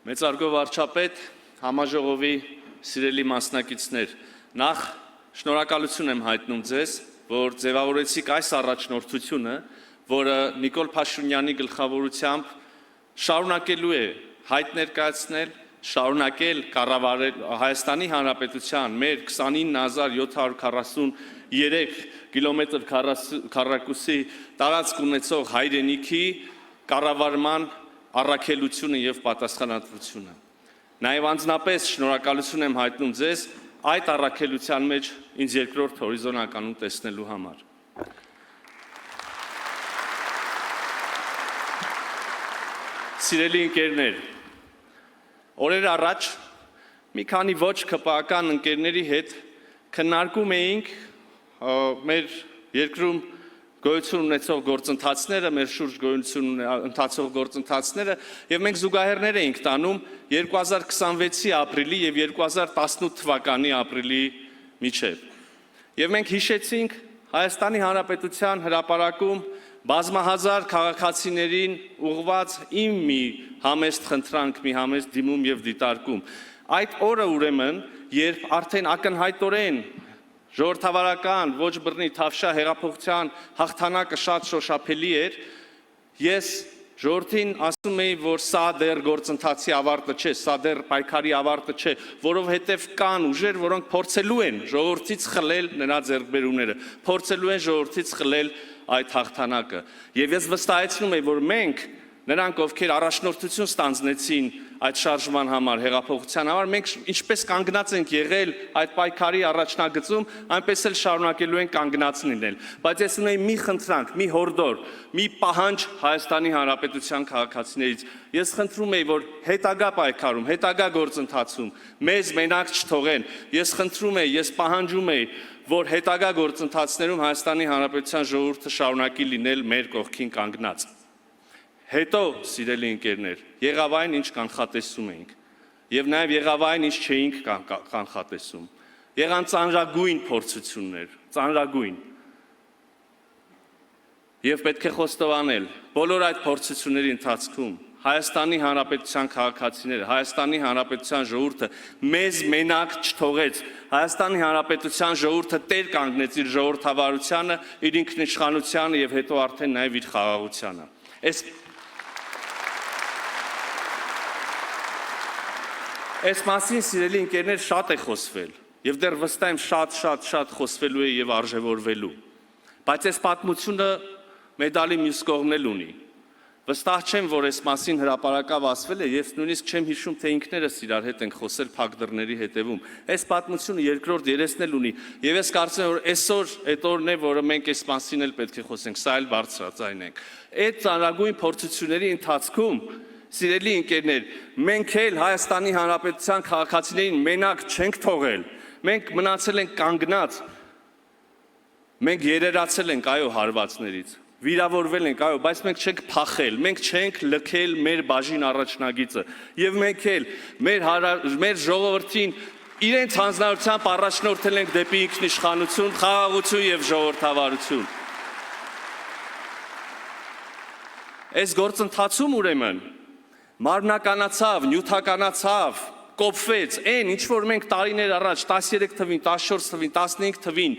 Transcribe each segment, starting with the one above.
Մեծարգո վարչապետ, համաժողովի սիրելի մասնակիցներ, նախ շնորհակալություն եմ հայտնում ձեզ, որ ձևավորեցիք այս առաջնորդությունը, որը Նիկոլ Փաշինյանի գլխավորությամբ շարունակելու է հայտ ներկայացնել, շարունակել կառավարել Հայաստանի Հանրապետության մեր 29743 կիլոմետր քառակուսի տարածք ունեցող հայրենիքի կառավարման առաքելությունը եւ պատասխանատվությունը։ Նաեւ անձնապես շնորհակալություն եմ հայտնում ձեզ այդ առաքելության մեջ ինձ երկրորդ հորիզոնականում տեսնելու համար։ Սիրելի ընկերներ, օրեր առաջ մի քանի ոչ ԿՊԱ-ական ընկերների հետ քննարկում էինք մեր երկրում գոյություն ունեցող գործընթացները, մեր շուրջ գոյություն ընթացող գործընթացները եւ մենք զուգահեռներ էինք տանում 2026-ի ապրիլի եւ 2018 թվականի ապրիլի միջև։ Եվ մենք հիշեցինք Հայաստանի Հանրապետության հրապարակում բազմահազար քաղաքացիներին ուղղված իմ մի համեստ խնդրանք, մի համեստ դիմում եւ դիտարկում։ Այդ օրը ուրեմն, երբ արդեն ակնհայտորեն ժողովրդավարական ոչ բռնի թավշյա հեղափոխության հաղթանակը շատ շոշափելի էր, ես ժողովրդին ասում էի, որ սա դեռ գործընթացի ավարտը չէ, սա դեռ պայքարի ավարտը չէ, որովհետև կան ուժեր, որոնք փորձելու են ժողովրդից խլել նրա ձեռքբերումները, փորձելու են ժողովրդից խլել այդ հաղթանակը։ Եվ ես վստահեցնում եմ, որ մենք նրանք, ովքեր առաջնորդություն ստանձնեցին այդ շարժման համար, հեղափոխության համար, մենք ինչպես կանգնած ենք եղել այդ պայքարի առաջնագծում, այնպես էլ շարունակելու ենք կանգնած լինել։ Բայց ես ունեի մի խնդրանք, մի հորդոր, մի պահանջ Հայաստանի Հանրապետության քաղաքացիներից։ Ես խնդրում եի, որ հետագա պայքարում, հետագա գործընթացում մեզ մենակ չթողեն։ Ես խնդրում եի, ես պահանջում եի, որ հետագա գործընթացներում Հայաստանի Հանրապետության ժողովուրդը շարունակի լինել մեր կողքին կանգնած։ Հետո, սիրելի ընկերներ, եղավ այն, ինչ կանխատեսում էինք, եւ նաեւ եղավ այն, ինչ չէինք կանխատեսում։ Եղան ծանրագույն փորձություններ, ծանրագույն։ Եվ պետք է խոստովանել, բոլոր այդ փորձությունների ընթացքում Հայաստանի Հանրապետության քաղաքացիները, Հայաստանի Հանրապետության ժողովուրդը մեզ մենակ չթողեց։ Հայաստանի Հանրապետության ժողովուրդը տեր կանգնեց իր ժողովրդավարությանը, իր ինքնիշխանությանը եւ հետո արդեն նաեւ իր խաղաղությանը։ Այս մասին, սիրելի ընկերներ, շատ է խոսվել եւ դեռ վստահ եմ շատ խոսվելու է եւ արժեվորվելու։ Բայց այս պատմությունը մեդալի մյուս կողմն էլ ունի։ Վստահ չեմ, որ այս մասին հրապարակավ ասվել է, ես նույնիսկ չեմ հիշում, թե ինքներս իրար հետ ենք խոսել փակ դռների հետևում։ Այս պատմությունը երկրորդ երեսն էլ ունի եւ ես կարծում եմ, որ այսօր այդ օրն է, որը մենք այս մասին էլ պետք է խոսենք, սա էլ բարձրաձայն ենք։ Այդ ծանրագույն փորձությունների ընթացքում, սիրելի ընկերներ, մենք էլ Հայաստանի Հանրապետության քաղաքացիներին մենակ չենք թողել։ Մենք մնացել ենք կանգնած։ Մենք երերացել ենք այո հարվածներից։ Վիրավորվել ենք, այո, բայց մենք չենք փախել, մենք չենք լքել մեր բաժին առաջնագիծը։ Եվ մենք էլ մեր ժողովրդին իրենց հանձնարարությամբ առաջնորդել ենք դեպի ինքնիշխանություն, խաղաղություն եւ ժողովրդավարություն։ Այս գործընթացում ուրեմն մարմնականացավ, նյութականացավ, կոփվեց այն, ինչ որ մենք տարիներ առաջ 13 թվին, 14 թվին, 15 թվին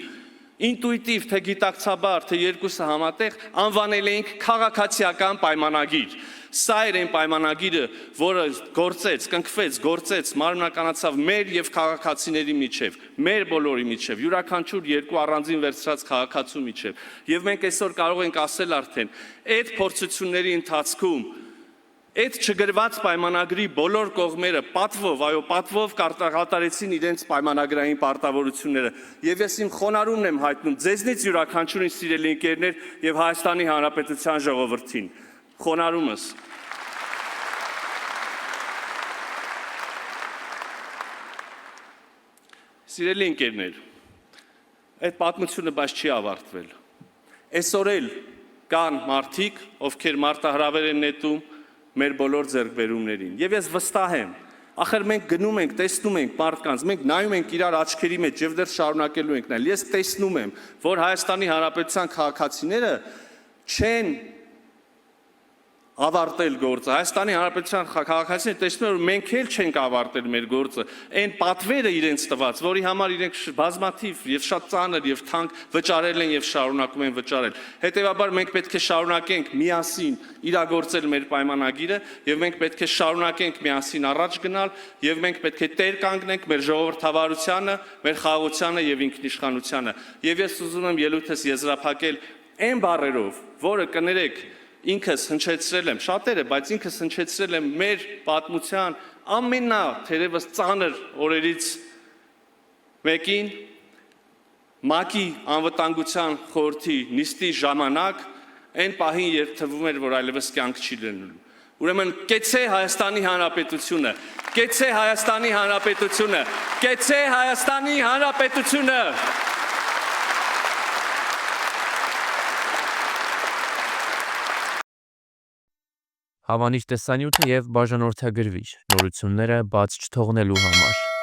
ինտուիտիվ, թե գիտակցաբար, թե երկուսը համատեղ անվանել էինք քաղաքացիական պայմանագիր։ Սա էր այն պայմանագիրը, որը գործեց, կնքվեց, գործեց, մարմնականացավ մեր եւ քաղաքացիների միջև, մեր բոլորի միջև, յուրաքանչյուր երկու առանձին վերցրած քաղաքացու միջև։ Եվ մենք այսօր կարող ենք ասել արդեն, այդ փորձությունների ընթացքում այդ չգրված պայմանագրի բոլոր կողմերը պատվով կատարեցին իրենց պայմանագրային պարտավորությունները։ Եվ ես իմ խոնարհումն եմ հայտնում ձեզնից յուրաքանչյուրին, սիրելի ընկերներ, եւ Հայաստանի Հանրապետության ժողովրդին։ Խոնարհումս։ Սիրելի ընկերներ, այդ պատմությունը բայց չի ավարտվել։ Այսօր էլ կան մարդիկ, ովքեր մարտահրավեր են նետում մեր բոլոր ձեռքբերումներին։ Եվ ես վստահ եմ, ախր մենք գնում ենք, տեսնում ենք մարդկանց, մենք նայում ենք իրար աչքերի մեջ եւ դեռ շարունակելու ենք նայել։ Ես տեսնում եմ, որ Հայաստանի Հանրապետության քաղաքացիները չեն ավարտել գործը։ Հայաստանի Հանրապետության քաղաքացիները տեսնում են, որ մենք էլ չենք ավարտել մեր գործը։ Այն պատվերը իրենց տված, որի համար իրենք բազմաթիվ եւ շատ ծանր եւ թանկ վճարել են եւ շարունակում են վճարել։ Հետևաբար մենք պետք է շարունակենք միասին իրագործել մեր պայմանագիրը եւ մենք պետք է շարունակենք միասին առաջ գնալ եւ մենք պետք է տեր կանգնենք մեր ժողովրդավարությանը, մեր խաղաղությանը եւ ինքնիշխանությանը։ Եվ ես ուզում եմ ելույթս եզրափակել այն բառերով, որը կներեք ինքս հնչեցրել եմ, շատերը, բայց ինքս հնչեցրել եմ մեր պատմության թերևս ծանր օրերից մեկին, ՄԱԿ-ի անվտանգության խորհրդի նիստի ժամանակ, այն պահին, երբ թվում էր, որ այլևս կյանք չի լինելու։ Ուրեմն կեցե Հայաստանի Հանրապետությունը, կեցե Հայաստանի Հանրապետությունը, կեցե Հայաստանի Հանրապետությունը։ Հավանիր տեսանյութը և բաժանորդագրվիր նորությունները բաց չթողնելու համար։